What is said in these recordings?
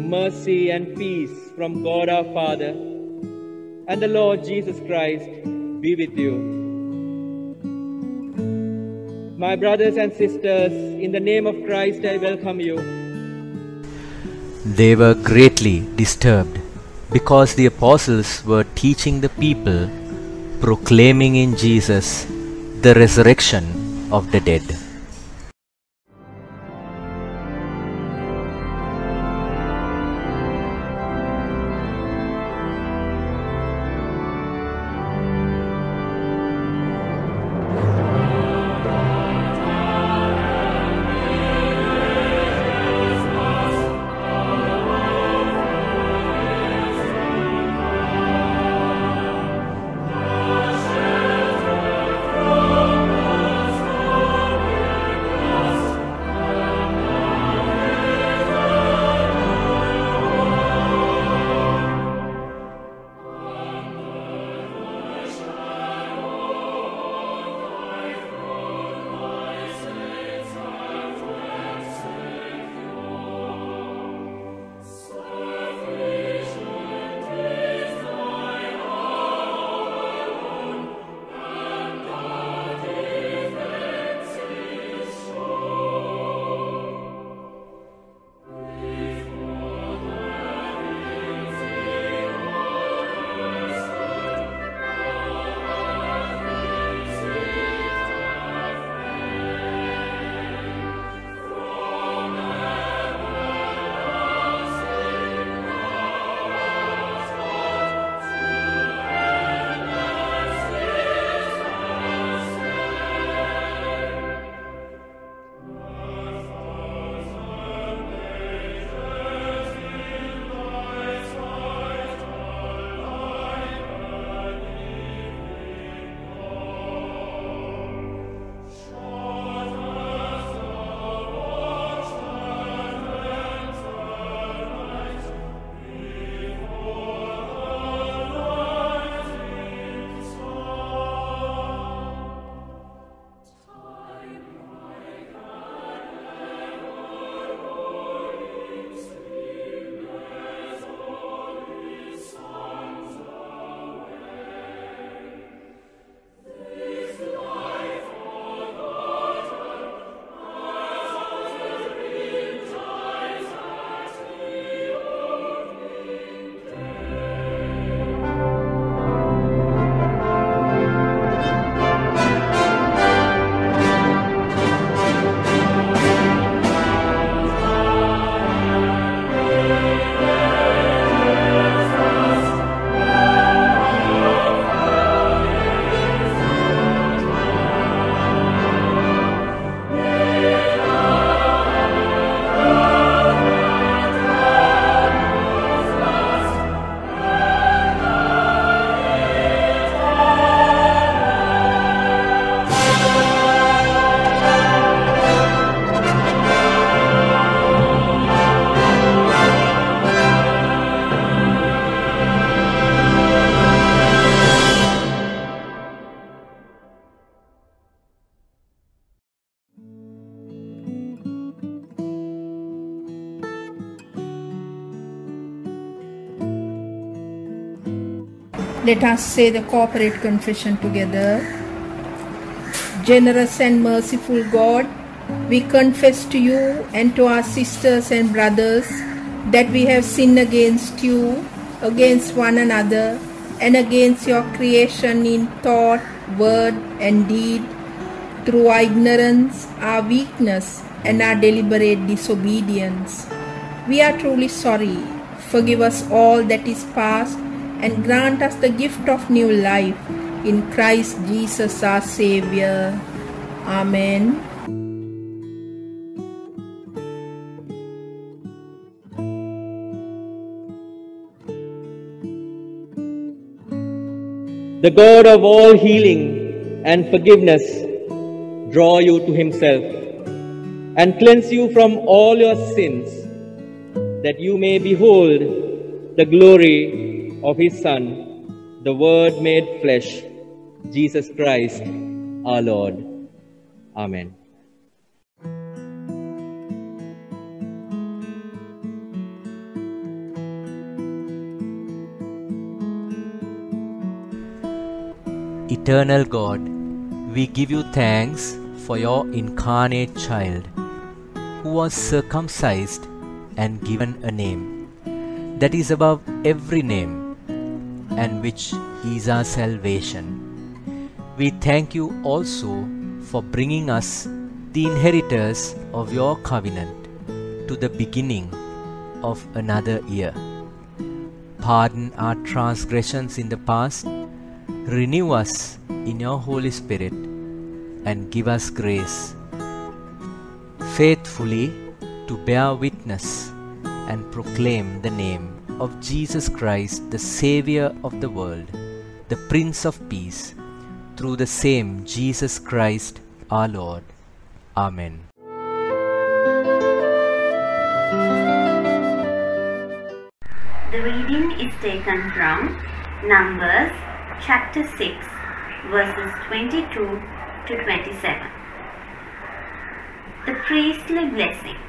mercy and peace from God our Father and the Lord Jesus Christ be with you. My brothers and sisters, in the name of Christ I welcome you. They were greatly disturbed because the apostles were teaching the people, proclaiming in Jesus the resurrection of the dead. Let us say the corporate confession together. Generous and merciful God, we confess to you and to our sisters and brothers that we have sinned against you, against one another, and against your creation in thought, word, and deed, through our ignorance, our weakness, and our deliberate disobedience. We are truly sorry. Forgive us all that is past, and grant us the gift of new life in Christ Jesus our Savior. Amen. The God of all healing and forgiveness draw you to himself and cleanse you from all your sins, that you may behold the glory of his Son, the Word made flesh, Jesus Christ, our Lord. Amen. Eternal God, we give you thanks for your incarnate child, who was circumcised and given a name that is above every name, and which is our salvation. We thank you also for bringing us the inheritors of your covenant to the beginning of another year. Pardon our transgressions in the past, renew us in your Holy Spirit, and give us grace faithfully to bear witness and proclaim the name of Jesus Christ, the Savior of the world, the Prince of Peace, through the same Jesus Christ our Lord. Amen. The reading is taken from Numbers chapter 6, verses 22 to 27. The priestly blessing.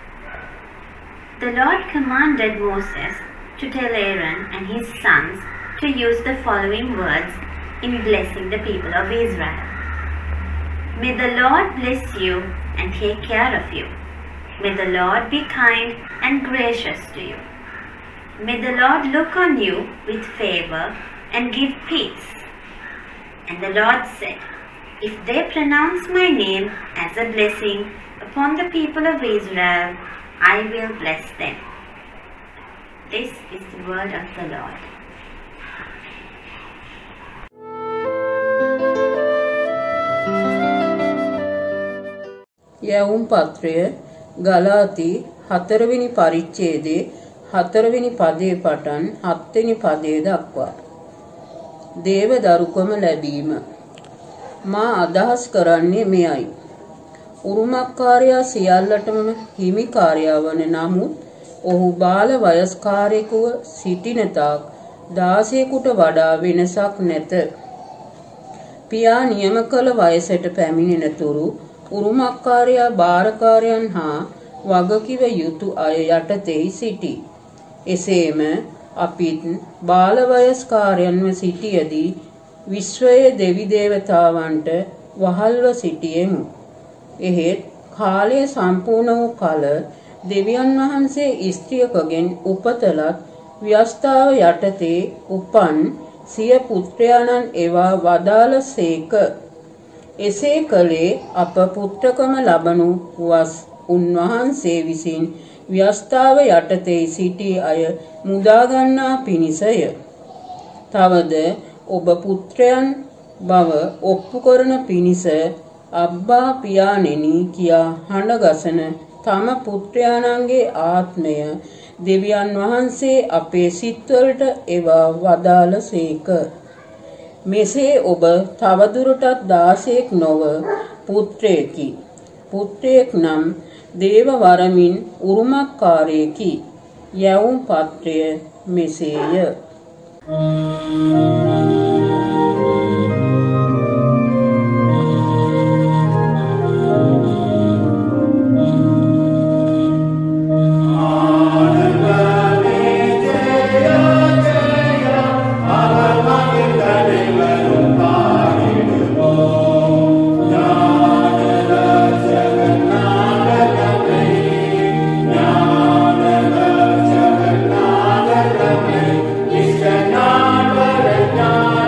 The Lord commanded Moses to tell Aaron and his sons to use the following words in blessing the people of Israel. May the Lord bless you and take care of you. May the Lord be kind and gracious to you. May the Lord look on you with favor and give peace. And the Lord said, if they pronounce my name as a blessing upon the people of Israel, I will bless them. This is the word of the Lord. යවුම් පත්‍රය ගලාති 4 වෙනි පරිච්ඡේදයේ 4 වෙනි පදයේ පටන් 7 වෙනි පදයේ දක්වා දේව දරුකම ලැබීම මා අදහස් කරන්නේ මෙයයි. උරුමකාරයා සියල්ලටම හිමිකාරයා වන නමුත් ඔහු බාල වයස්කාරයෙකුව සිටින තාක් 16කට වඩා වෙනසක් නැත. පියා නියම කළ වයසට පැමිණෙන තුරු උරුමකාරයා බාරකාරයන් හා වගකිව යුතු අය යටතේ සිටි. එසේම අපිත් බාල වයස්කාරයන්ව සිටියදී විශ්වයේ දෙවි දේවතාවන්ට වහල්ව සිටියෙමු. එහෙත් කාලය සම්පූර්ණ වූ කල දෙවියන් වහන්සේ ස්ත්‍රියකගෙන් උපතලත් ව්‍යස්ථාව යටතේ උපන් සිය පුත්‍රයාණන් එවා වදාළසේක. එසේ කලේ අප පුත්‍රකම ලබනු වස් උන්වහන්සේ විසින් ව්‍යස්ථාව යටතේ සිටි අය මුදාගන්නා පිණිසය. තවද ඔබ පුත්‍රයන් බව ඔප්පු කරන පිණිස අබ්බා පියාණෙනි කියා හඬගසන තම පුත්‍රයාණන්ගේ ආත්මය දෙවියන් වහන්සේ අපේ සිත්වලට එවා වදාළසේක. මෙසේ ඔබ තවදුරටත් දාසයෙක් නොව පුත්‍රයෙකි. පුත්‍රයෙක් නම් දේව වරමින් උරුමකාරයෙකි. යවුම් පත්‍රය මෙසේය. Nana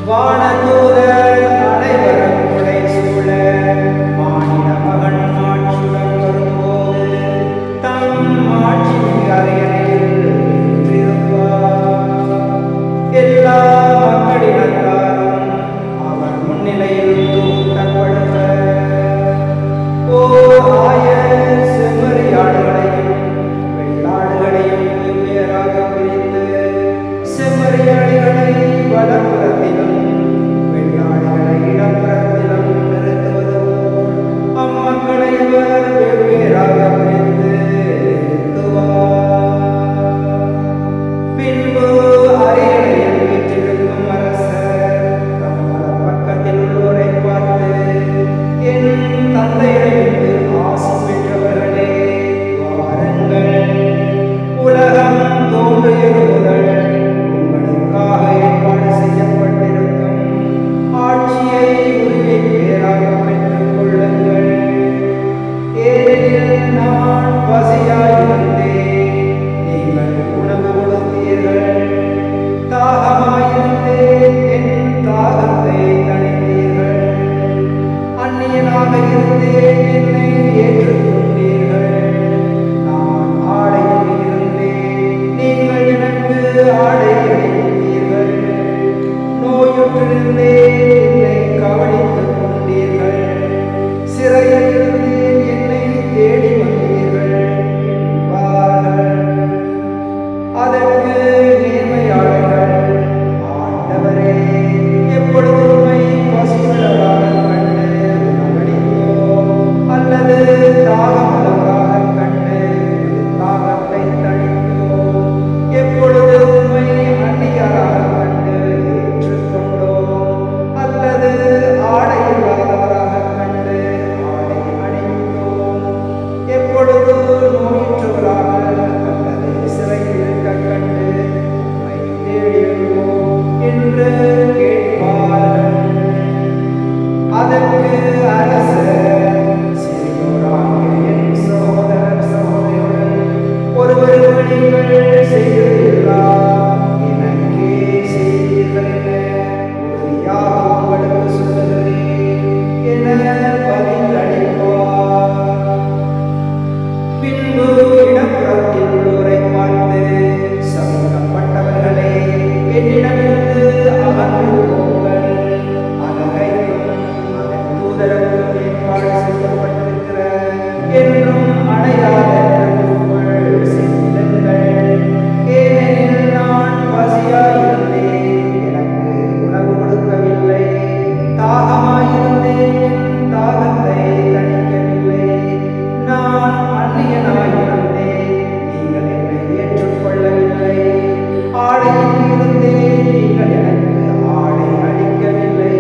வானதூதர் அனைவரும் புடைசூழ மானிட மகன் ஆட்சியுடன் வரும்போது தம் ஆட்சியின் அரியணையில் வீற்றிருப்பார். எல்லா மக்களினத்தாரும் அவர் முன்னிலையில் தூக்கப்படுவர். ஓர் ஆயர் செம்மறியாடுகளையும் வெள்ளாடுகளையும் வெவ்வேறாக பிரித்து செம்மறியாடுகளை வலப்புறத்திலும் வெள்ளாடுகளை இடப்புறத்திலும் நிறுத்துவது போல் அம்மக்களை அவர் வெவ்வேறாக பிரித்து நிறுத்துவார். பின்பு அரியணையில் வீற்றிருக்கும் அரசர் தம் பக்கத்தில் உள்ளோரை பார்த்து, என் தந்தையிடமிருந்து ஆசி பெற்றவர்களே, வாருங்கள். உலகம் தோன்றியது முதல் உங்களுக்காக ஏற்பாடு செய்யப்பட்டிருக்கும் ஆட்சியை உரிமை பேராக பெற்றுக் கொள்ளுங்கள். ஏனெனில் நான் பசியாயிருந்தேன், நீங்கள் உணவு கொடுத்தீர்கள். தாகமாயிருந்தேன், என் தாகத்தை தணித்தீர்கள். அந்நியனாக இருந்தேன், என்னை ஏற்றுக்கொண்டீர்கள். நான் ஆடையில் இருந்தேன், நீங்கள் எனக்கு ஆடை அணிந்தீர்கள். நோயுற்றிருந்தேன், என்னை கவனித்துக் கொண்டீர்கள். சிறையில் இருந்தேன், என்னை தேடி வந்தீர்கள் என்பார்கள். அதற்கு நேர்மையாளர்கள், ஆண்டவரே, எப்பொழுது உம்மை பசியுள்ளவராக கண்டு உணவளித்தோம், அல்லது தாகமுள்ளவராக கண்டு தாகத்தை தணித்தோம்? எப்பொழுது உம்மை அந்நியராக கண்டு ஏற்றுக்கொண்டோம், அல்லது ஆடை இல்லாதவராக கண்டு ஆடை அணிந்தோம்? எப்பொழுது நோயுற்றவராக அல்லது சிறையில் இருக்க கண்டு உம்மை தேடினோம் என்று கேட்பார்கள். அதற்கு அரசர், சிறியோராகிய என் சகோதரர் சகோதரிகள், ஒருவருக்கு நீங்கள் செய்ததெல்லாம் எனக்கே செய்தீர்கள் என உறுதியாக உங்களுக்கு சொல்லுகிறேன் என பதிலளிப்பார். பின்பு இடப்புறத்தில் உள்ளோரை பார்த்து, சமூகப்பட்டவர்களே, என்னிடமிருந்து அகன்று போங்கள். அகழைக்கும் அதன் தூதருக்கும் ஏற்பாடு செய்யப்பட்டிருக்கிற என்றும் அடையாத திருவுருள் செல்லுங்கள். ஏனெனில் நான் பசியாயிருந்தேன், எனக்கு உணவு கொடுக்கவில்லை. தாகமாயிருந்தேன், என் தாகத்தை தணிக்கவில்லை. நான் அந்நியனாயிருந்தேன், நீங்கள் என்னை ஏற்றுக்கொள்ளவில்லை. ஆடையில் இருந்தேன், நீங்கள் எனக்கு ஆடை அளிக்கவில்லை.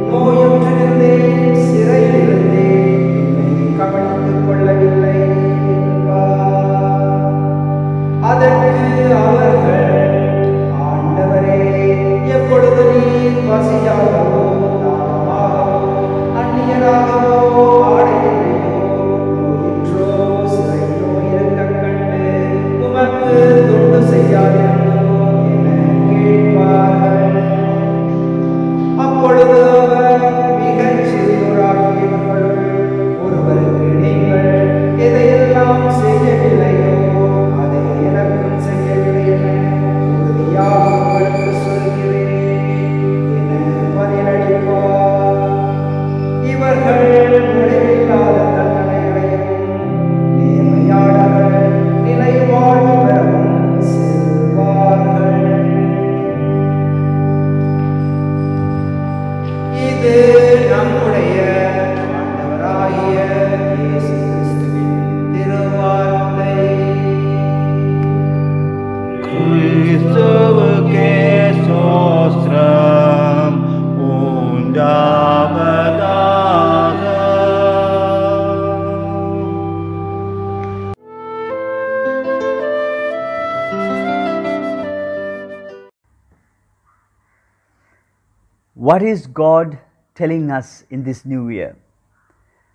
நோயுற்றிருந்தேன், சிறையில் இருந்தேன், என்னை கவனித்துக் கொள்ளவில்லை என்பார். அதற்கு அவர்கள், ஆண்டவரே, எப்பொழுது நீர் பசியாகவோ தாகமாகவோ அந்நியராகவோ ஆடையில்லையோ நோயுற்றோ சிறையிலோ இருக்கக் கண்டு உமக்கு தொண்டு செய்யாதிருந்தோம் என கேட்பார்கள். அப்பொழுது அவர், மிகச் சிறியோராகியவர்களுள் ஒருவருக்கு நீங்கள் எதையெல்லாம் செய்யவில்லையோ அதை எனக்கும் செய்யவில்லை என உறுதியாக உங்களுக்கு சொல்கிறேன் என பதிலளிப்பார். இவர்கள் முடிவில்லாத தண்டனைகளையும் நேர்மையாளர்கள் நிலை வாழ்வு பெறவும் செல்வார்கள். இது நம்முடைய ஆண்டவராகிய இயேசு கிறிஸ்துவின் திருவார்த்தை. கிறிஸ்துவுக்கே ஸ்தோத்திரம் உண்டாவதாக. What is God telling us in this new year?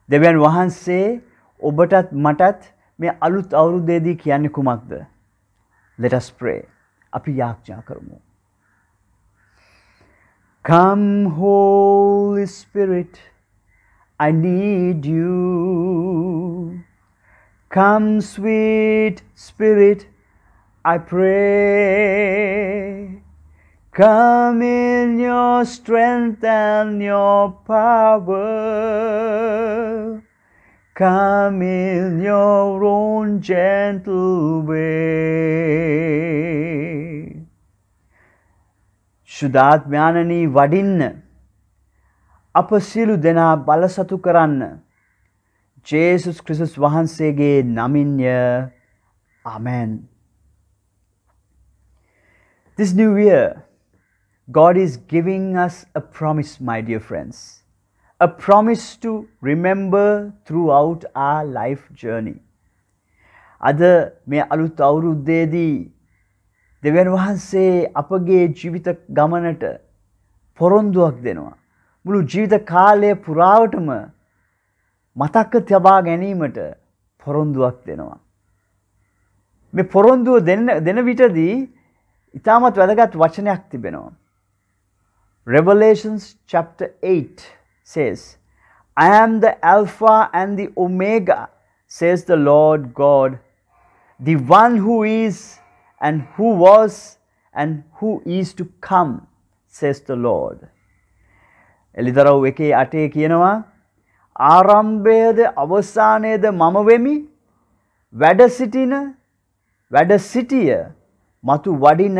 දෙවියන් වහන්සේ ඔබටත් මටත් මේ අලුත් අවුරුද්දේදී කියන්නේ කුමක්ද? Let us pray. අපි යාඥා කරමු. Come, Holy Spirit, I need you. Come, sweet Spirit, I pray. Come in your strength and your power. Come in your own gentle way. ශුද්ධාත්මයාණනි වඩින්න අප සියලු දෙනා බලසතු කරන්න ජේසුස් ක්‍රිස්තුස් වහන්සේගේ නමින්ය. Amen. This new year, God is giving us a promise, my dear friends. A promise to remember throughout our life journey. අද මේ අලුත් අවුරුද්දේදී දෙවියන් වහන්සේ අපගේ ජීවිත ගමනට පොරොන්දුවක් දෙනවා. මුළු ජීවිත කාලය පුරාවටම මතක තබා ගැනීමට පොරොන්දුවක් දෙනවා. මේ පොරොන්දුව දෙන විටදී ඉතාමත් වැදගත් වචනයක් තිබෙනවා. Revelations chapter 8 says, I am the Alpha and the Omega, says the Lord God, the one who is and who was and who is to come, says the Lord. එලිදරව් 1:8 කියනවා ආරම්භයේද අවසානයේද මම වෙමි වැඩ සිටිය මතු වඩින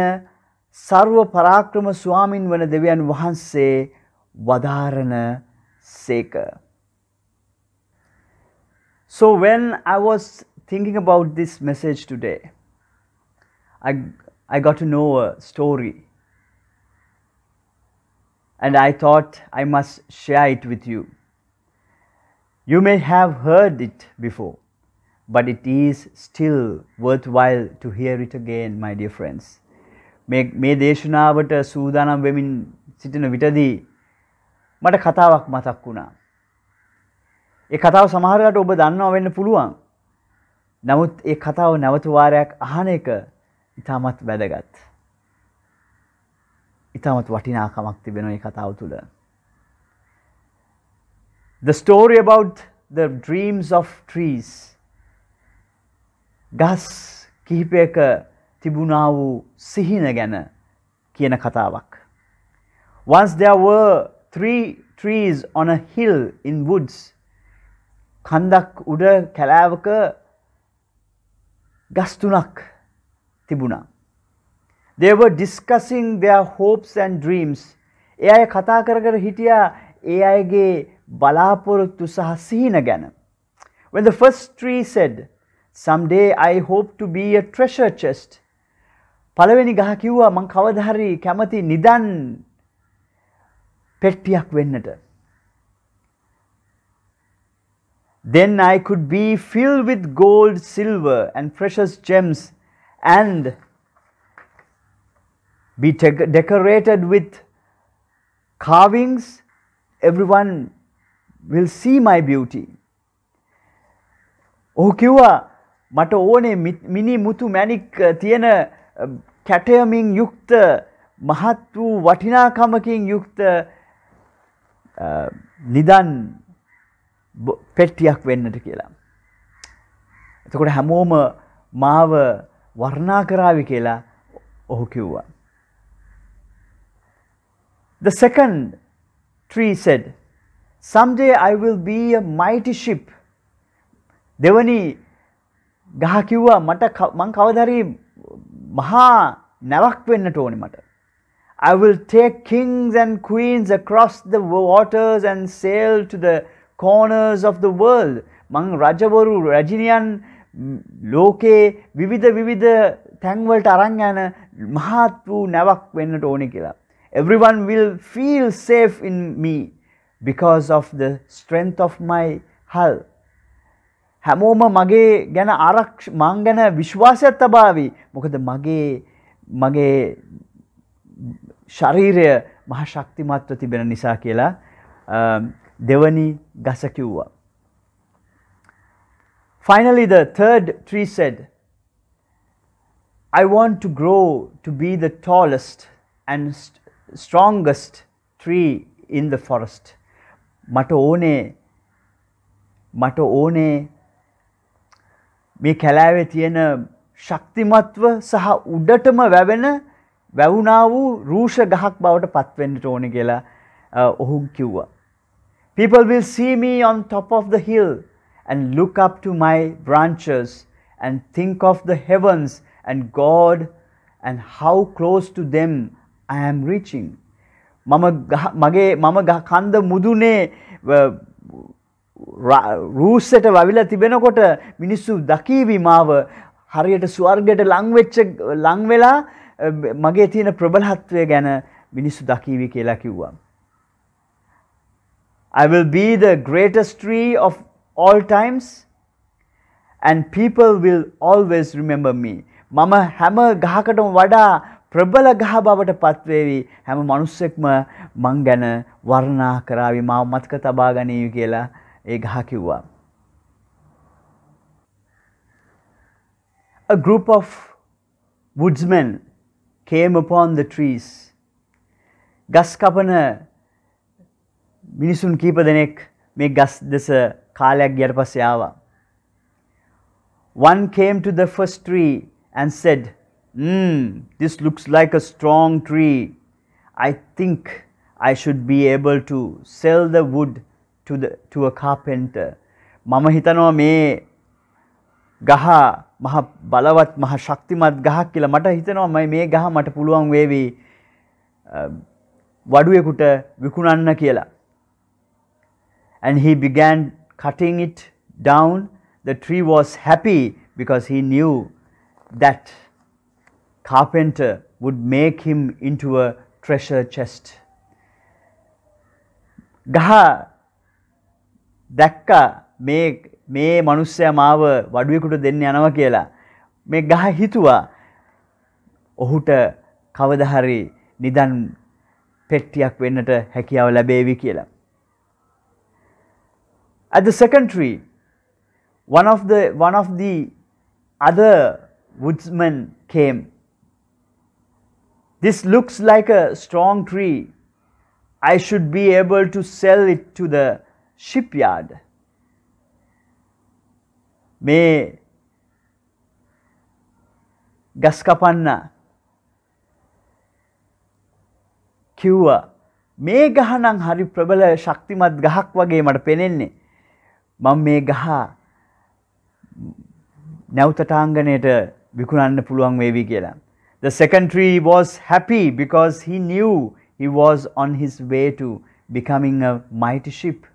सर्व पराक्रम स्वामीන් වන දෙවියන් වහන්සේ වදාරන සේක. So when I was thinking about this message today, I got to know a story, and I thought I must share it with you. You may have heard it before, but it is still worthwhile to hear it again, my dear friends. මේ දේශනාවට සූදානම් වෙමින් සිටින විටදී මට කතාවක් මතක් වුණා. ඒ කතාව සමහරකට ඔබ දන්නවා වෙන්න පුළුවන්. නමුත් ඒ කතාව නැවත වාරයක් අහන එක ඉතාමත් වැදගත්. ඉතාමත් වටිනාකමක් තිබෙනවා මේ කතාව තුළ. The story about the dreams of trees. ගස් කිහිපයක තිබුණා වූ සිහින ගැන කියන කතාවක්. Once there were 3 trees on a hill in woods. කන්දක් උඩ කැලෑවක ගස් 3ක් තිබුණා. They were discussing their hopes and dreams. ඒ අය කතා කර කර හිටියා ඒ අයගේ බලාපොරොත්තු සහ සිහින ගැන. When the first tree said, someday I hope to be a treasure chest. පළවෙනි ගහ කිව්වා මං කවදා හරි කැමති නිදන් පෙට්ටියක් වෙන්නට. Then I could be filled with gold, silver and precious gems and be decorated with carvings. Everyone will see my beauty. ඔහු කිව්වා මට ඕනේ මිනි මුතු මැණික් තියෙන කැටයමින් යුක්ත මහත් වූ වටිනාකමකින් යුක්ත නිදන් පෙට්ටියක් වෙන්නට කියලා. එතකොට හැමෝම මාව වර්ණනා කරાવી කියලා ඔහු කිව්වා. The second tree said, someday I will be a mighty ship. දෙවනි ගහ කිව්වා මං කවදා හරි මහා නැවක් වෙන්නට ඕනේ මට. I will take kings and queens across the waters and sail to the corners of the world. මං රජවරු රජිනියන් ලෝකේ විවිධ තැන් වලට අරන් යන මහත් වූ නැවක් වෙන්නට ඕනේ කියලා. Everyone will feel safe in me because of the strength of my hull. හැමෝම මගේ ගැන මං ගැන විශ්වාසයක් තබාවි. මොකද මගේ ශරීරය මහා ශක්තිමත්ව තිබෙන නිසා කියලා දෙවනි ගස කිව්වා. Finally, the third tree said, I want to grow to be the tallest and strongest tree in the forest. මට ඕනේ මේ කැලෑවේ තියෙන ශක්තිමත්ව සහ උඩටම වැවුනා වූ රූෂ ගහක් බවට පත් වෙන්න ඕනේ කියලා ඔහු කිව්වා. People will see me on top of the hill and look up to my branches and think of the heavens and God and how close to them I am reaching. මම කන්ද මුදුනේ රූස්සට වවිලා තිබෙනකොට මිනිස්සු දකීවි මාව හරියට ස්වර්ගයට ලං වෙලා මගේ තියෙන ප්‍රබලත්වය ගැන මිනිස්සු දකීවි කියලා කිව්වා. I will be the greatest tree of all times and people will always remember me. මම හැම ගහකටම වඩා ප්‍රබල ගහ බවට පත් වේවි. හැම මිනිස්සෙක්ම මං ගැන වර්ණනා කරાવી මාව මතක තබා ගනීවි කියලා ඒ ගහ කිව්වා. A group of woodsmen came upon the trees. ගස් කපන මිනිසුන් කීප දෙනෙක් මේ ගස් දෙස කාලයක් ගියට පස්සේ ආවා. One came to the first tree and said, this looks like a strong tree. I think I should be able to sell the wood to a carpenter. මම හිතනවා මේ ගහ මහ බලවත් මහ ශක්තිමත් ගහක් කියලා මට හිතෙනවා මේ ගහ මට පුළුවන් වේවි වඩුවෙකුට විකුණන්න කියලා. And he began cutting it down. The tree was happy because he knew that carpenter would make him into a treasure chest. ගහ දැක්කා මේ මිනිස්සයා මාව වඩුවෙකුට දෙන්න යනවා කියලා. මේ ගහ හිතුවා ඔහුට කවදා හරි නිදන් පෙට්ටියක් වෙන්නට හැකියාව ලැබේවි කියලා. At the second tree, one of the other woodsmen came. This looks like a strong tree. I should be able to sell it to the shipyard. මේ ගස් කපන්න කිව්වා මේ ගහ නම් හරි ප්‍රබල ශක්තිමත් ගහක් වගේ මට පෙනෙන්නේ. මම මේ ගහ නැවතටාංගණයට විකුණන්න පුළුවන් වේවි කියලා. The second tree was happy because he knew he was on his way to becoming a mighty ship.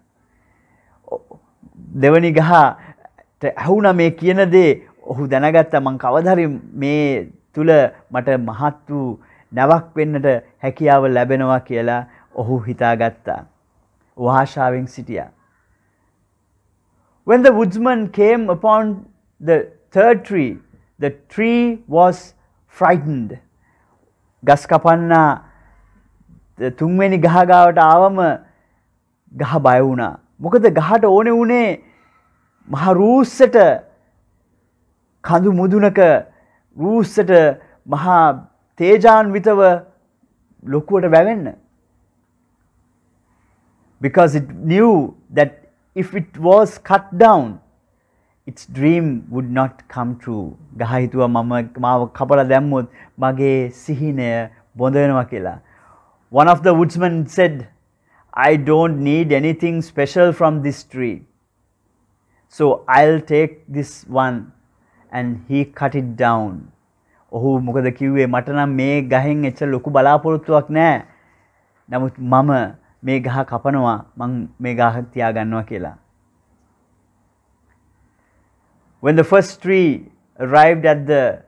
දෙවනි ගහට ඇහුණා මේ කියන දේ. ඔහු දැනගත්තා මං කවදාහරි මේ තුල මට මහත් වූ නැවක් වෙන්නට හැකියාව ලැබෙනවා කියලා ඔහු හිතාගත්තා. ඔහු ආශාවෙන් සිටියා. When the woodsman came upon the third tree, the tree was frightened. ගස් කපන්න තුන්වෙනි ගහ ගාවට ආවම ගහ බය වුණා. මොකද ගහට ඕනේ උනේ මහ රූස්සට කඳු මුදුනක රූස්සට මහා තේජාන්විතව ලොකුවට වැවෙන්න. Because it knew that if it was cut down, its dream would not come true. ගහ හිතුවා මාව කපලා දැම්මොත් මගේ සිහිනය බොඳ වෙනවා කියලා. One of the woodsmen said, I don't need anything special from this tree. So I'll take this one. And he cut it down. ඔහු මොකද කිව්වේ මට නම් මේ ගහෙන් එච්චර ලොකු බලාපොරොත්තුවක් නැහැ. නමුත් මම මේ ගහ කපනවා මං මේ ගහ තියා ගන්නවා කියලා. When the first tree arrived at the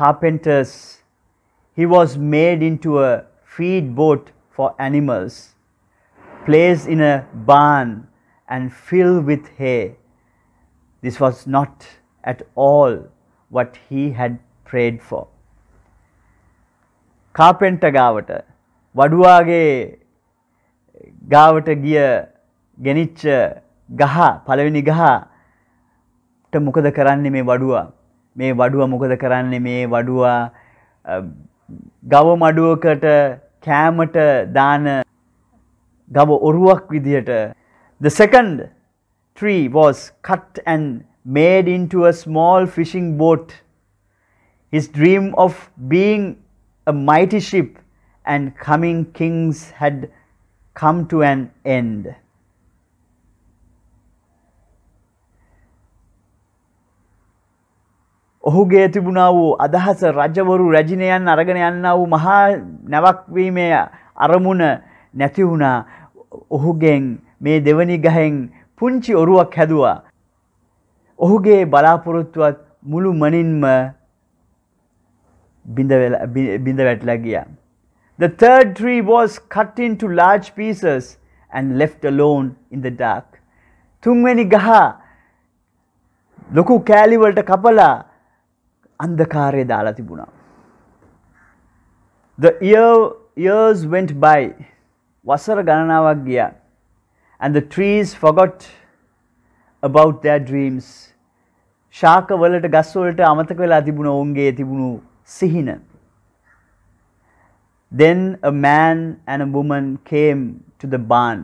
carpenter's, he was made into a feed boat for animals, placed in a barn and filled with hay. This was not at all what he had prayed for. Carpenter ගාවට වඩුවාගේ ගාවට ගෙනිච්ච ගහ පළවෙනි ගහට මොකද කරන්නේ මේ වඩුවා? මේ වඩුවා මොකද කරන්නේ? මේ වඩුවා ගව මඩුවකට කෑමට දාන ගව ඔරුවක් විදියට. The second tree was cut and made into a small fishing boat. His dream of being a mighty ship and coming kings had come to an end. ඔහුගේ තිබුණා වූ අදහස රජවරු රැජිනයන් අරගෙන යන්නා වූ මහා නැවක් වීමේ අරමුණ නැති වුණා. ඔහුගෙන් මේ දෙවනි ගහෙන් පුංචි ඔරුවක් හැදුවා. ඔහුගේ බලාපොරොත්තුවත් මුළු මනින්ම බිඳ වැටලා ගියා. The third tree was cut into large pieces and left alone in the dark. තුන්වෙනි ගහ ලොකු කෑලි වලට කපලා අන්ධකාරයේ දාලා තිබුණා. The years went by. වසර ගණනාවක් ගියා. And the trees forgot about their dreams. ශාක වලට ගස් වලට අමතක වෙලා තිබුණ ඔවුන්ගේ තිබුණු සිහින. Then a man and a woman came to the barn.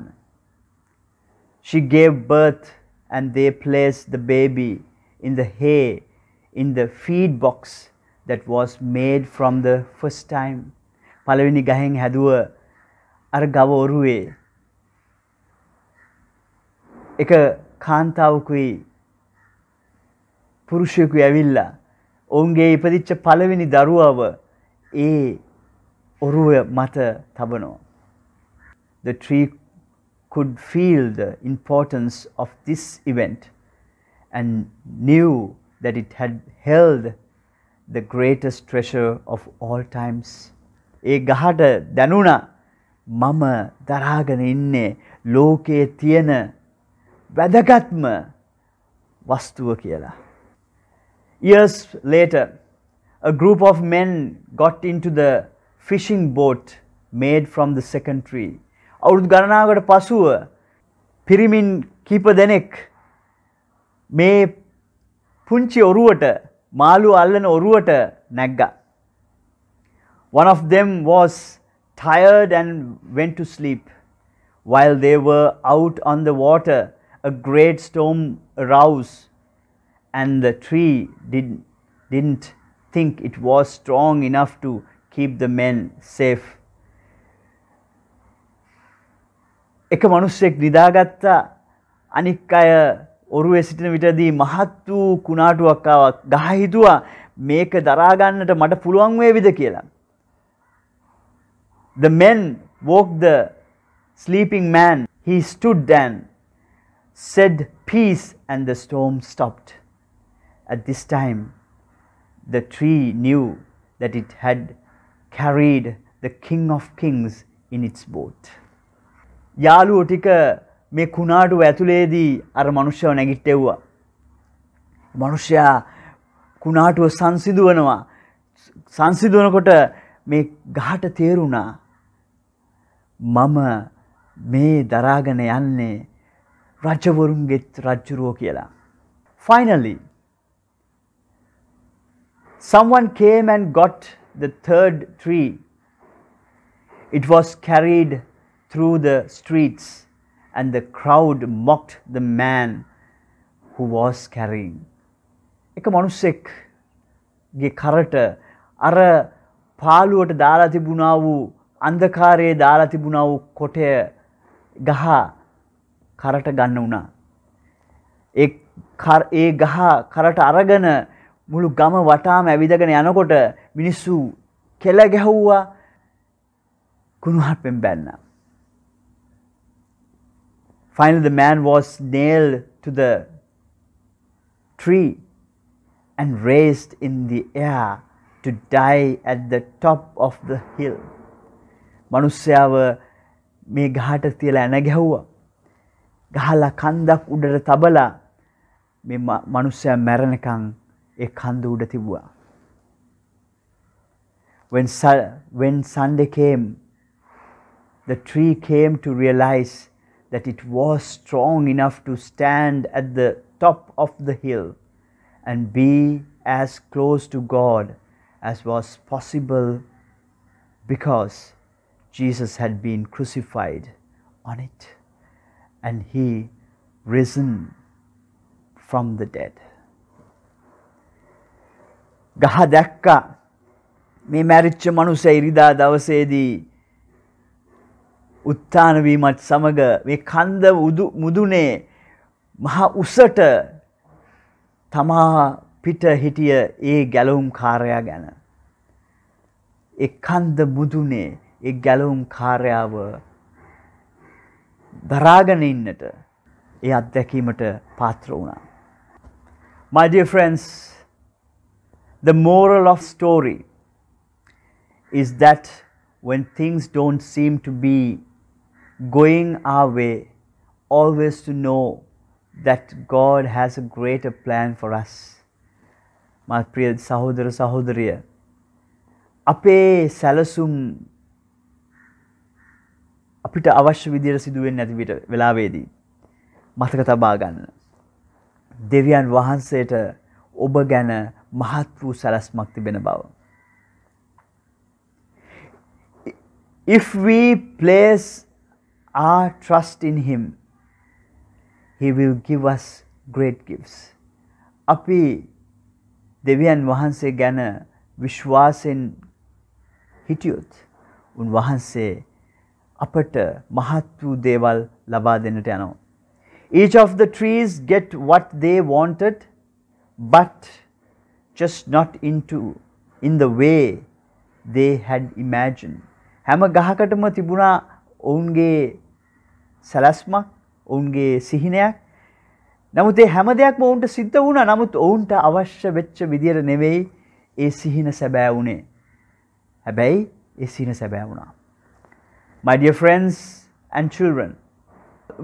She gave birth and they placed the baby in the hay in the feed box that was made from the first time. පළවෙනි ගහෙන් හැදුව අර ගව ඔරුවේ එක කාන්තාවකුයි පුරුෂයෙකුයි ඇවිල්ලා ඔවුන්ගේ ඉපදිච්ච පළවෙනි දරුවව ඒ ඔරුව මත තබනවා. The tree could feel the importance of this event and knew that it had held the greatest treasure of all times. ඒ ගහට දැනුණා මම දරාගෙන ඉන්නේ ලෝකයේ තියෙන වැදගත්ම වස්තුව කියලා. Years later, a group of men got into the fishing boat made from the second tree. අවුරුදු ගණනාවකට පසුව පිරිමින් කීප දෙනෙක් මේ පුංචි ඔරුවට මාළු අල්ලන ඔරුවට නැග්ගා. One of them was tired and went to sleep. While they were out on the water, a great storm arose and the tree didn't think it was strong enough to keep the men safe. එක මිනිස්සෙක් නිදාගත්තා. අනික් අය ඔරුවේ සිටින විටදී මහත් වූ කුණාටුවක් ආවා. ගහ හිතුවා මේක දරා ගන්නට මට පුළුවන් වේවිද කියලා. The men woke the sleeping man. He stood and said peace and the storm stopped. At this time the tree knew that it had carried the King of Kings in its boat. යාළුවෝ ටික මේ කුණාටුව ඇතුලේදී අර මනුෂ්‍යව නැගිට්ටෙව්වා. මනුෂ්‍යයා කුණාටුව සංසිඳවනවා. සංසිඳවනකොට මේ ගහට තේරුණා මම මේ දරාගෙන යන්නේ රජවරුන්ගේත් රජුරෝ කියලා. Finally, someone came and got the third tree. It was carried through the streets and the crowd mocked the man who was carrying. එක මිනිසෙක්ගේ කරට අර පාළුවට දාලා තිබුණා වූ අන්ධකාරයේ දාලා තිබුණා වූ කොටය ගහ කරට ගන්න වුණා. ඒ ගහ කරට අරගෙන මුළු ගම වටාම ඇවිදගෙන යනකොට මිනිස්සු කෙල ගැහුවා කුණුහරුපෙන් බැන්නා. Finally, the man was nailed to the tree and raised in the air to die at the top of the hill. මනුස්සයාව මේ ගහට තියලා ඇන ගැහුවා. ගහලා කන්දක් උඩට තබලා මේ මනුස්සයා මැරෙනකන් ඒ කන්ද උඩ තිබුවා. When Sunday came, the tree came to realize that it was strong enough to stand at the top of the hill and be as close to God as was possible because Jesus had been crucified on it. And he risen from the dead. ගහ දැක්කා මේ මැරිච්ච මනුස්සයා ඉරිදා දවසේදී උත්ථාන වීමත් සමග මේ කන්ද මුදුනේ මහා උසට තමා පිට හිටිය ඒ ගැලවුම් කාර්යයා ගැන ඒ කන්ද මුදුනේ ඒ ගැලවුම් කාර්යාව දරාගෙන ඉන්නට ඒ අත්දැකීමට පාත්‍ර වුණා. My dear friends, the moral of story is that when things don't seem to be going our way, always to know that God has a greater plan for us. My priya sahodara sahodariya, අපේ සැලසුම් අපිට අවශ්‍ය විදිහට සිදු වෙන්නේ නැති වෙලාවේදී මතක තබා ගන්න. දෙවියන් වහන්සේට ඔබ ගැන මහත් වූ සැලැස්මක් තිබෙන බව. If we place our trust in him, he will give us great gifts. අපි දෙවියන් වහන්සේ ගැන විශ්වාසයෙන් හිටියොත් උන්වහන්සේ අපට මහත් වූ දේවල් ලබා දෙන්නට යනවා. Each of the trees get what they wanted, but just not in the way they had imagined. හැම ගහකටම තිබුණා ඔවුන්ගේ සැලැස්මක්, ඔවුන්ගේ සිහිනයක්. නමුත් ඒ හැම දෙයක්ම ඔවුන්ට සිද්ධ වුණා. නමුත් ඔවුන්ට අවශ්‍ය වෙච්ච විදියට නෙවෙයි ඒ සිහින සැබෑ වුණේ. හැබැයි ඒ සිහින සැබෑ වුණා. My dear friends and children,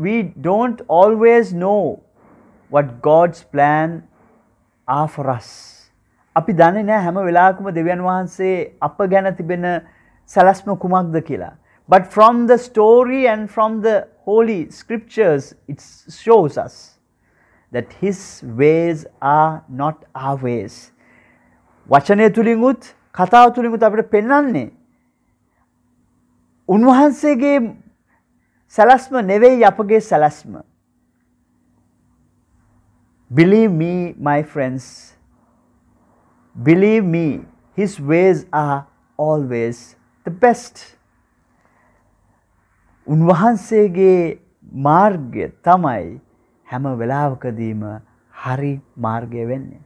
we don't always know what God's plan are for us. අපි දන්නේ නැහැ හැම වෙලාවකම දෙවියන් වහන්සේ අප ගැන තිබෙන සැලැස්ම කුමක්ද කියලා. But from the story and from the holy scriptures, it shows us that his ways are not our ways. වචනය තුලින්ුත් කතාව තුලින්ුත් අපිට පෙන්වන්නේ උන්වහන්සේගේ සැලැස්ම නෙවෙයි අපගේ සැලැස්ම. Believe me, my friends. Believe me, his ways are always the best. උන්වහන්සේගේ මාර්ගය තමයි හැම වෙලාවකදීම හරි මාර්ගය වෙන්නේ.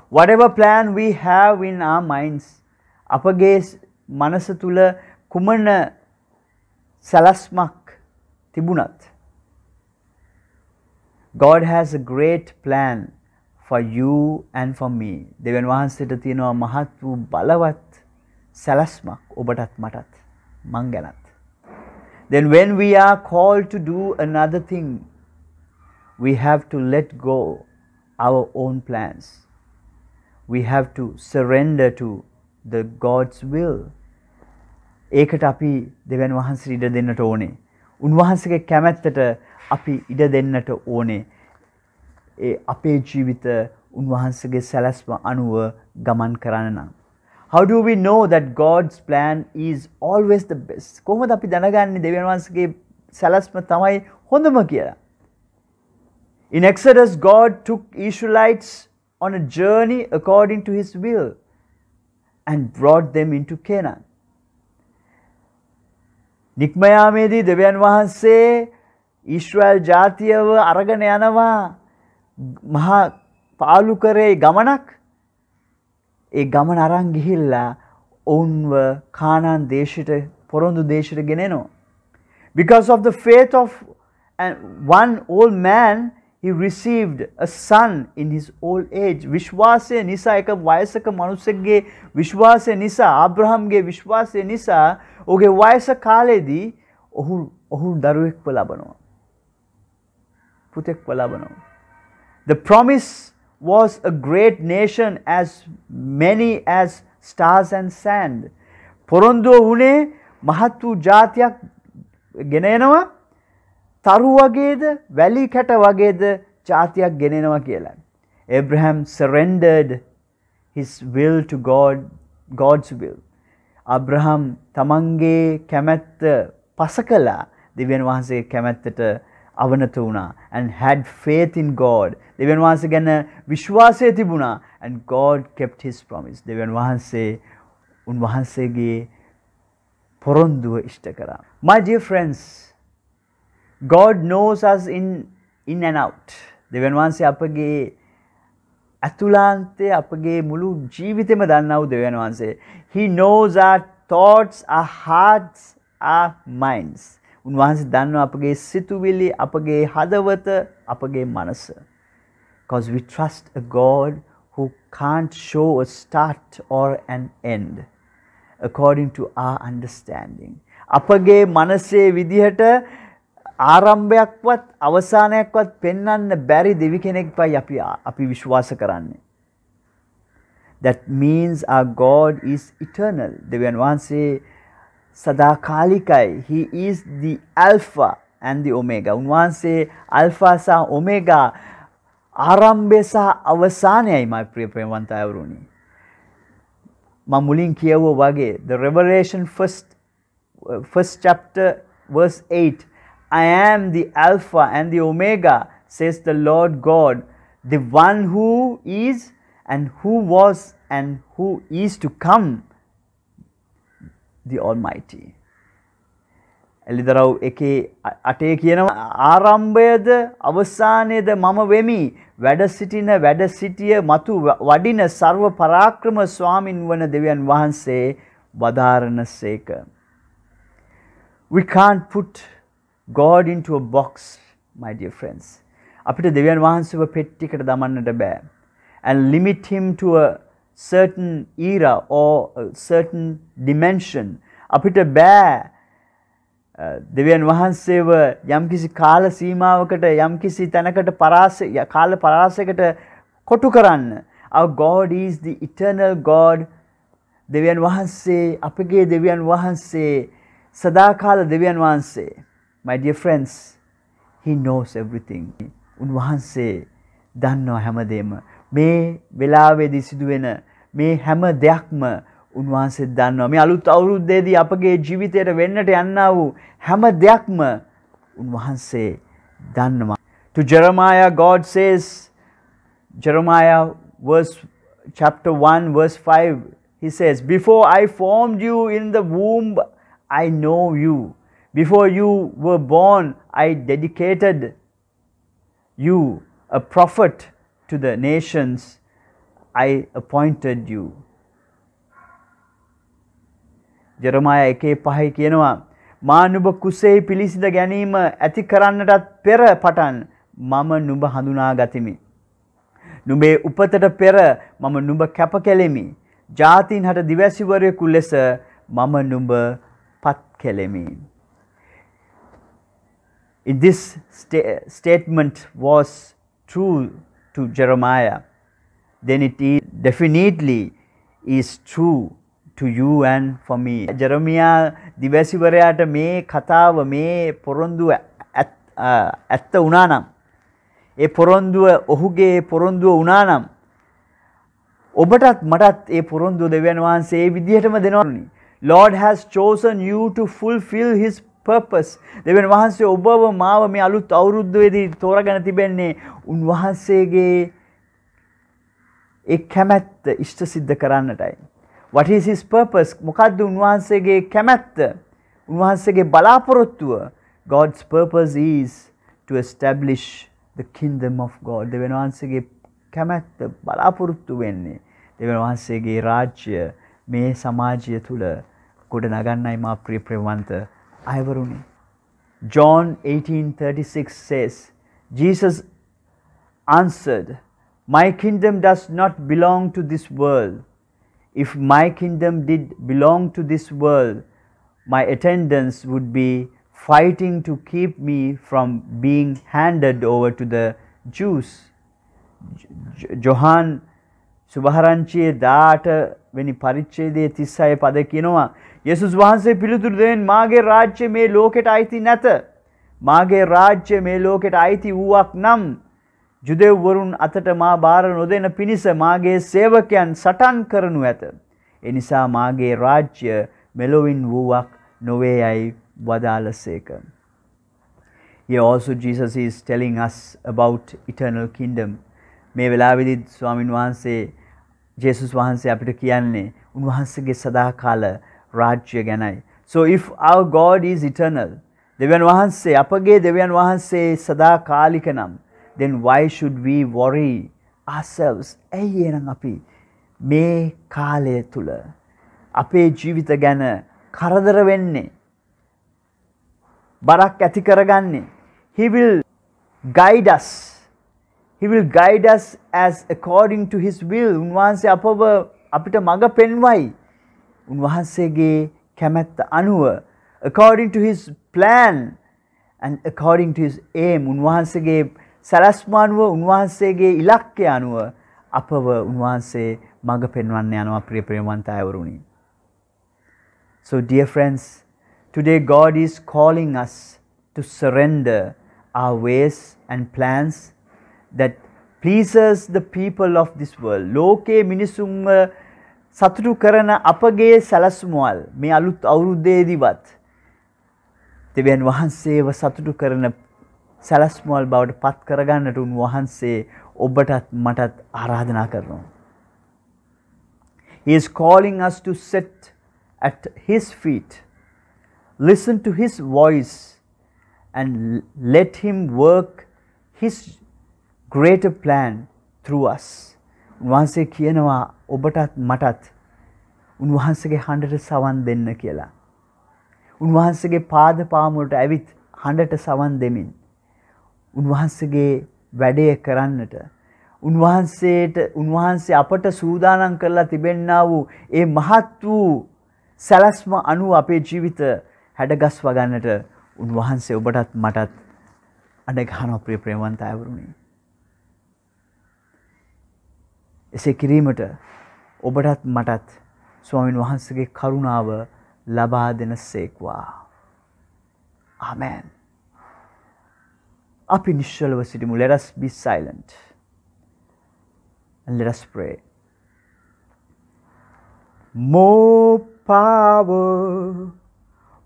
Whatever plan we have in our minds, අපගේ මනස තුල කුමන සැලැස්මක් තිබුණත්, God has a great plan for you and for me. දෙවියන් වහන්සේට තියෙනවා මහත් වූ බලවත් සැලැස්මක් ඔබටත් මටත් මං ගැනත්. Then when we are called to do another thing, we have to let go our own plans. We have to surrender to the God's will. ඒකට අපි දෙවියන් වහන්සේට ඉඩ දෙන්නට ඕනේ. උන්වහන්සේගේ කැමැත්තට අපි ඉඩ දෙන්නට ඕනේ. ඒ අපේ ජීවිත උන්වහන්සේගේ සැලැස්ම අනුව ගමන් කරන්න නම්. How do we know that God's plan is always the best? කොහොමද අපි දැනගන්නේ දෙවියන් වහන්සේගේ සැලැස්ම තමයි හොඳම කියලා? In Exodus, God took Israelites on a journey according to his will and brought them into Canaan. නික්මයාමේදී දෙවියන් වහන්සේ ඊශ්‍රායල් ජාතියව අරගෙන යනවා මහා පාලු කරේ ගමනක්. ඒ ගමන අරන් ගිහිල්ලා ඔවුන්ව කානාන් දේශයට පොරොන්දු දේශයට ගෙනෙනවා. Because of the faith of one old man, he received a son in his old age. විශ්වාසය නිසා, එක වයසක මනුස්සයෙක්ගේ විශ්වාසය නිසා, ආබ්‍රහම්ගේ විශ්වාසය නිසා ඔහුගේ වයස කාලේදී ඔහු දරුවෙක්ව ලබනවා. පුතෙක්ව ලබනවා. The promise was a great nation, as many as stars and sand. පොරොන්දුව වුණේ මහත් වූ ජාතියක් ගෙන එනවා. තරු වගේද වැලි කැට වගේද ජාතියක් ගෙන එනවා කියලා. Abraham surrendered his will to God's will. Abraham තමන්ගේ කැමැත්ත පස කළා. දෙවියන් වහන්සේගේ කැමැත්තට අවනත වුණා and had faith in God. දෙවියන් වහන්සේ ගැන විශ්වාසය තිබුණා and God kept his promise. දෙවියන් වහන්සේ උන්වහන්සේගේ පොරොන්දුව ඉෂ්ට කරා. My dear friends, God knows us in and out. දෙවියන් වහන්සේ අපගේ අතුලාන්තයේ අපගේ මුළු ජීවිතෙම දන්නා වූ දෙවියන් වහන්සේ. He knows our thoughts, our hearts, our minds. උන්වහන්සේ දන්නවා අපගේ සිතුවිලි, අපගේ හදවත, අපගේ මනස. Because we trust a God who can't show a start or an end according to our understanding. අපගේ මනසේ විදිහට ආරම්භයක්වත් අවසානයක්වත් පෙන්වන්න බැරි දෙවි කෙනෙක්පයි අපි විශ්වාස කරන්නේ. That means our God is eternal. දෙවියන් වහන්සේ සදාකාලිකයි. He is the Alpha and the Omega. උන්වහන්සේ අල්ෆා සහ ඔමේගා ආරම්භය සහ අවසානයයි my ප්‍රිය ප්‍රේමවන්ත අයවරුනි. මම මුලින් කියවුවා වගේ the Revelation first chapter verse 8, I am the Alpha and the Omega, says the Lord God, the one who is and who was and who is to come, the Almighty. එලිදරව් එකේ අටේ කියනවා ආරම්භයද අවසානයේද මම වෙමි, වැඩ සිටිය මතු වඩින සර්ව පරාක්‍රම ස්වාමින් වන දෙවියන් වහන්සේ වදාරනසේක. We can't put God into a box, my dear friends. අපිට දෙවියන් වහන්සේව පෙට්ටියකට දමන්නට බෑ. And limit him to a certain era or a certain dimension. අපිට බෑ දෙවියන් වහන්සේව යම්කිසි කාල සීමාවකට යම්කිසි තැනකට කාල පරාසයකට කොටු කරන්න. Our God is the eternal God. දෙවියන් වහන්සේ අපගේ දෙවියන් වහන්සේ සදාකාල දෙවියන් වහන්සේ. My dear friends, he knows everything. උන්වහන්සේ දන්නවා හැමදේම. මේ වෙලාවේදී සිදුවෙන මේ හැම දෙයක්ම උන්වහන්සේ දන්නවා. මේ අලුත් අවුරුද්දේදී අපගේ ජීවිතයට වෙන්නට යන්නා වූ හැම දෙයක්ම උන්වහන්සේ දන්නවා. To Jeremiah, God says, Jeremiah chapter 1 verse 5, he says, before I formed you in the womb, I know you. Before you were born, I dedicated you a prophet to the nations. I appointed you. Jeremiah 1:5 කියනවා මා නුඹ කුසෙහි පිළිසිඳ ගැනීම ඇති කරන්නටත් පෙර පටන් මම නුඹ හඳුනා ගතිමි. නුඹේ උපතට පෙර මම නුඹ කැප කෙලෙමි. ජාතීන් හට දිවැසිවරයෙකු ලෙස මම නුඹ පත් කෙලෙමි. If this statement was true to Jeremiah, then it is definitely is true to you and for me. Jeremiah දිවැසිවරයාට මේ කතාව මේ පොරොන්දුව ඇත්ත වුණා නම්, ඒ පොරොන්දුව ඔහුගේ පොරොන්දුව වුණා නම්, ඔබටත් මටත් ඒ පොරොන්දුව දෙවියන් වහන්සේ ඒ විදිහටම දෙනවනේ. Lord has chosen you to fulfill his purpose. දෙවියන් වහන්සේ ඔබව මාව මේ අලුත් අවුරුද්දේදී තෝරාගෙන තිබෙන්නේ උන්වහන්සේගේ ඒ කැමැත්ත ඉෂ්ට සිද්ධ කරන්නටයි. What is his purpose? මොකද්ද උන්වහන්සේගේ කැමැත්ත? උන්වහන්සේගේ බලාපොරොත්තුව? God's purpose is to establish the kingdom of God. දෙවියන් වහන්සේගේ කැමැත්ත බලාපොරොත්තු වෙන්නේ දෙවියන් වහන්සේගේ රාජ්‍ය මේ සමාජය තුල ගොඩ නගන්නයි මා ප්‍රිය ප්‍රේමවන්ත අයවරුනි. John 18:36 says, Jesus answered, my kingdom does not belong to this world. If my kingdom did belong to this world, my attendants would be fighting to keep me from being handed over to the Jews. Johan සුභාරංචියේ 18 වෙනි පරිච්ඡේදයේ 36 පද කියනවා යේසුස් වහන්සේ පිළිතුරු දෙමින් මාගේ රාජ්‍ය මේ ලෝකෙට අයිති නැත. මාගේ රාජ්‍ය මේ ලෝකෙට අයිති වූවක් නම් ජුදෙව්වරුන් අතට මා බාර නොදෙන පිණිස මාගේ සේවකයන් සටන් කරනු ඇත. ඒ නිසා මාගේ රාජ්‍ය මෙලොවින් වූවක් නොවේ යයි වදාළසේක. Here also Jesus is telling us about eternal kingdom. මේ වෙලාවේදී ස්වාමින් වහන්සේ ජේසුස් වහන්සේ අපිට කියන්නේ උන්වහන්සේගේ සදාකාල රාජ්‍ය ගැනයි. So if our God is eternal, දෙවියන් වහන්සේ අපගේ දෙවියන් වහන්සේ සදාකාලික නම්, then why should we worry ourselves? ඇයි එනම් අපි මේ කාලය තුල අපේ ජීවිත ගැන කරදර වෙන්නේ? බරක් ඇති කරගන්නේ? He will guide us. He will guide us as according to his will. උන්වහන්සේ අපව අපිට මඟ පෙන්වයි. උන්වහන්සේගේ කැමැත්ත අනුව, according to his plan and according to his aim. උන්වහන්සේගේ සැලැස්ම අනුව, උන්වහන්සේගේ ඉලක්කය අනුව අපව උන්වහන්සේ මඟ පෙන්වන්න යනවා ප්‍රිය ප්‍රේමවන්ත අයවරුනි. So dear friends, today God is calling us to surrender our ways and plans that pleases the people of this world. ලෝකයේ මිනිසුන්ව සතුටු කරන අපගේ සැලැස්මවල් මේ අලුත් අවුරුද්දේදීවත් දෙවියන් වහන්සේව සතුටු කරන සැලැස්මවල් බවට පත් කරගන්නට උන්වහන්සේ ඔබටත් මටත් ආරාධනා කරනවා. He is calling us to sit at his feet, listen to his voice and let him work his greater plan through us. උන්වහන්සේ කියනවා ඔබටත් මටත් උන්වහන්සේගේ හඬට සවන් දෙන්න කියලා. උන්වහන්සේගේ පාද පාමුලට ඇවිත් හඬට සවන් දෙමින් උන්වහන්සේගේ වැඩය කරන්නට, උන්වහන්සේ අපට සූදානම් කරලා තිබෙන්නා වූ ඒ මහත් වූ සැලැස්ම අනුව අපේ ජීවිත හැඩගස්වා ගන්නට උන්වහන්සේ ඔබටත් මටත් අඬ ගන්නවා ප්‍රිය ප්‍රේමවන්ත අයවරුනි. එසේ කිරීමට ඔබටත් මටත් ස්වාමීන් වහන්සේගේ කරුණාව ලබා දෙනසේක්වා. ආමෙන්. අපි නිශ්චලව සිටිමු. Let us be silent and let us pray. More power,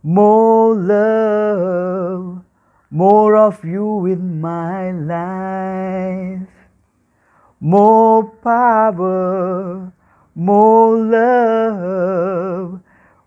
more love, more of you in my life. More power, more love,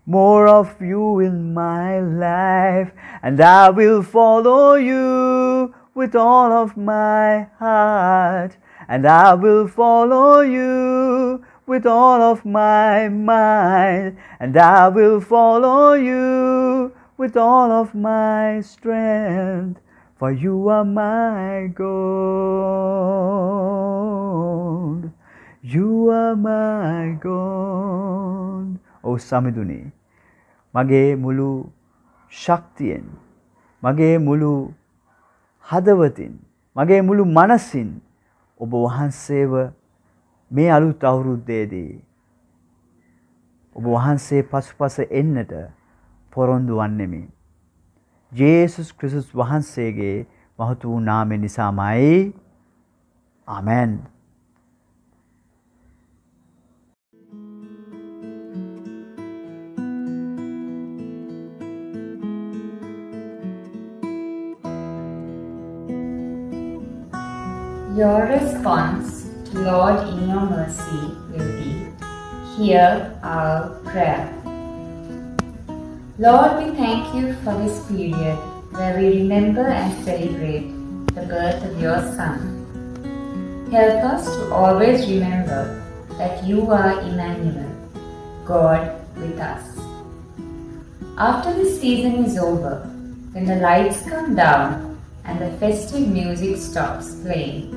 more of you in my life, and I will follow you with all of my heart, and I will follow you with all of my mind, and I will follow you with all of my strength, for you are my God. You are my God. O සමිඳුනි, මගේ මුළු ශක්තියෙන්, මගේ මුළු හදවතින්, මගේ මුළු මනසින් ඔබ වහන්සේව මේ අලුත් අවුරුද්දේදී ඔබ වහන්සේ පසුපස එන්නට පොරොන්දු වන්නෙමි. ජේසුස් ක්‍රිස්තුස් වහන්සේගේ මහත් වූ නාමය නිසාමයි. ආමෙන්. Your response to Lord in your mercy will be, hear our prayer. Lord, we thank you for this period where we remember and celebrate the birth of your Son. Help us to always remember that you are Emmanuel, God with us. After this season is over, when the lights come down and the festive music stops playing,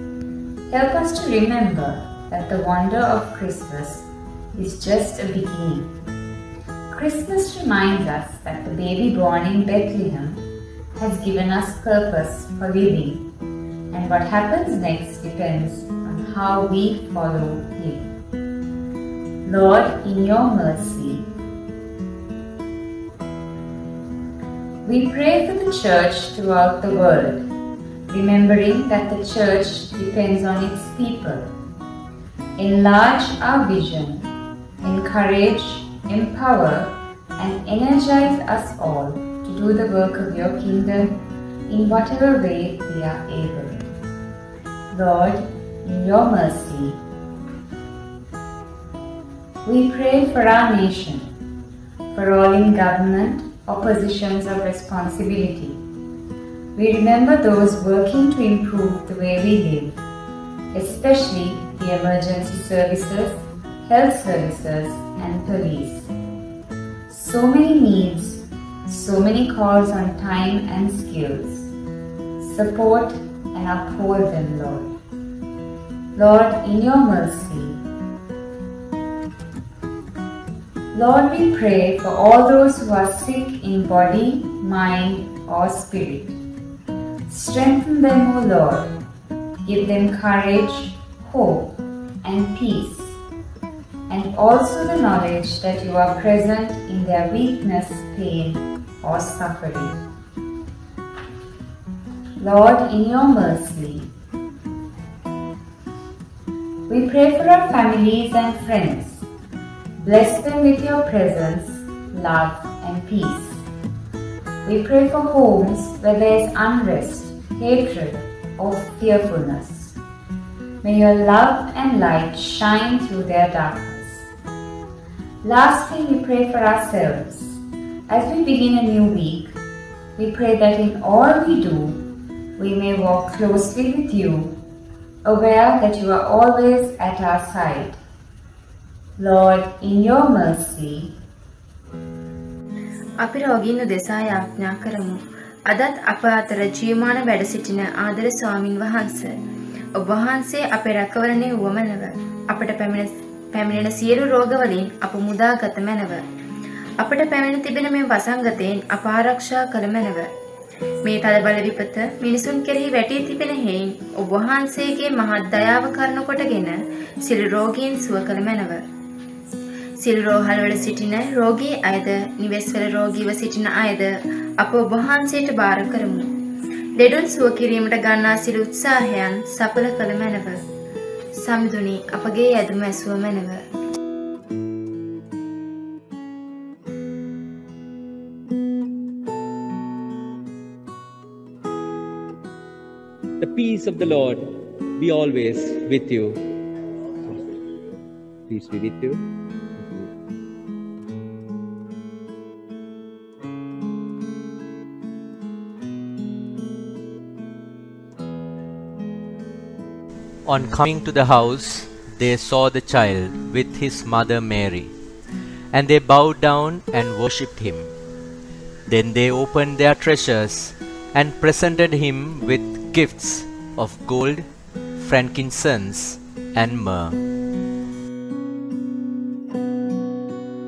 help us to remember that the wonder of Christmas is just a beginning. Christmas reminds us that the baby born in Bethlehem has given us purpose for living, and what happens next depends on how we follow Him. Lord, in your mercy, we pray for the Church throughout the world, remembering that the Church depends on its people. Enlarge our vision, encourage, empower, and energize us all to do the work of your kingdom in whatever way we are able. Lord, in your mercy, we pray for our nation, for all in government or positions of responsibility. We remember those working to improve the way we live, especially the emergency services, health services, and police. So many needs, so many calls on time and skills. Support and uphold them, Lord. Lord, in your mercy. Lord, we pray for all those who are sick in body, mind, or spirit. Strengthen them, O Lord. Give them courage, hope, and peace, and also the knowledge that you are present in their weakness, pain, or suffering. Lord, in your mercy, we pray for our families and friends. Bless them with your presence, love, and peace. We pray for homes where there is unrest, hatred, or fearfulness. May your love and light shine through their darkness. Lastly, we pray for ourselves. As we begin a new week, we pray that in all we do, we may walk closely with you, aware that you are always at our side. Lord, in your mercy. අපි රෝගීන් උදෙසා යාඥා කරමු. අදත් අප අතර ජීවමාන වැඩ සිටින ආදර ස්වාමින් වහන්සේ ඔබ වහන්සේ අපේ රැකවරණයේ වමනව අපට පැමිණෙන සියලු රෝග වලින් අප මුදාගත මැනව. අපට පැමිණ තිබෙන මේ වසංගතයෙන් අප ආරක්ෂා කළ මැනව. මේ තදබල විපත මිනිසුන් කෙරෙහි වැටී තිබෙන හේයින් ඔබ වහන්සේගේ මහත් දයාව කරුණ කොටගෙන සියලු රෝගීන් සුව කළ මැනව. සියලු රෝහල්වල සිටින රෝගී අයද නිවෙස්වල රෝගීව සිටින අයද අප ඔබ වහන්සේට බාර කරමු. ලෙඩුන් සුව කිරීමට ගන්නා සියලු උත්සාහයන් සඵල කළ මැනව. සමිඳුනි අපගේ යදුම ඇසුව මැනව. The peace of the Lord be always with you. Peace be with you. On coming to the house, they saw the child with his mother Mary, and they bowed down and worshipped him. Then they opened their treasures and presented him with gifts of gold, frankincense, and myrrh.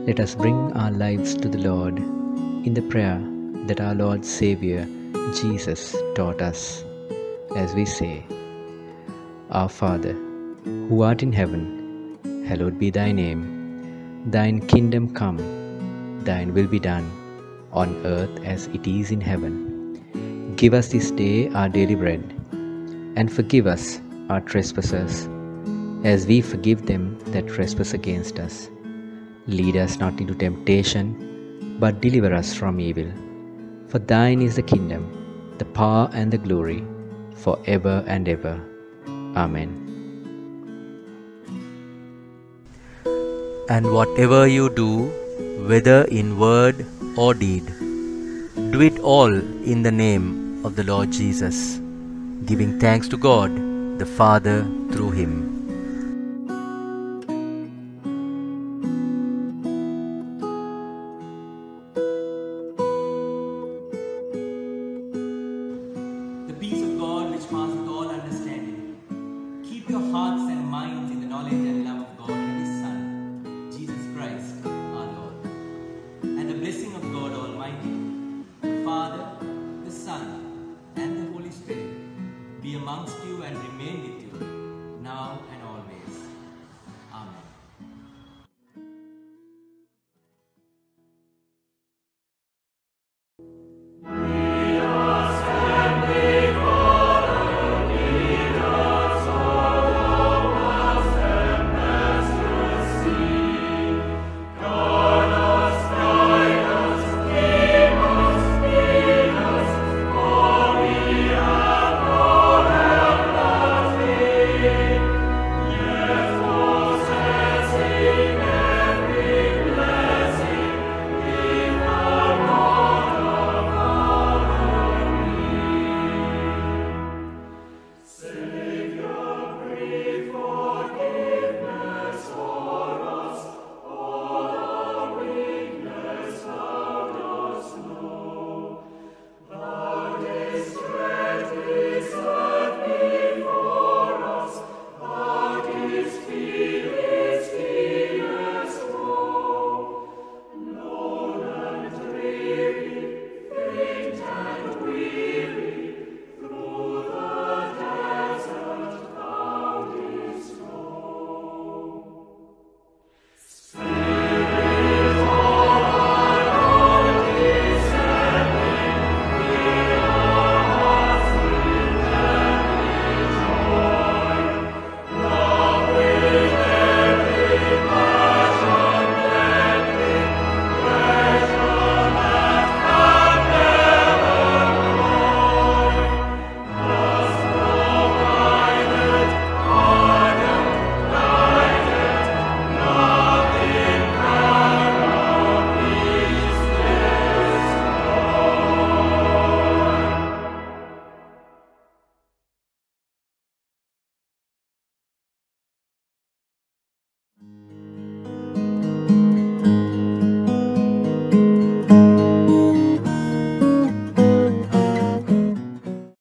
Let us bring our lives to the Lord in the prayer that our Lord Savior Jesus taught us, as we say, Our Father, who art in heaven, hallowed be thy name. Thine kingdom come, thine will be done, on earth as it is in heaven. Give us this day our daily bread, and forgive us our trespasses, as we forgive them that trespass against us. Lead us not into temptation, but deliver us from evil. For thine is the kingdom, the power and the glory, for ever and ever. Amen. And whatever you do, whether in word or deed, do it all in the name of the Lord Jesus, giving thanks to God the Father through him.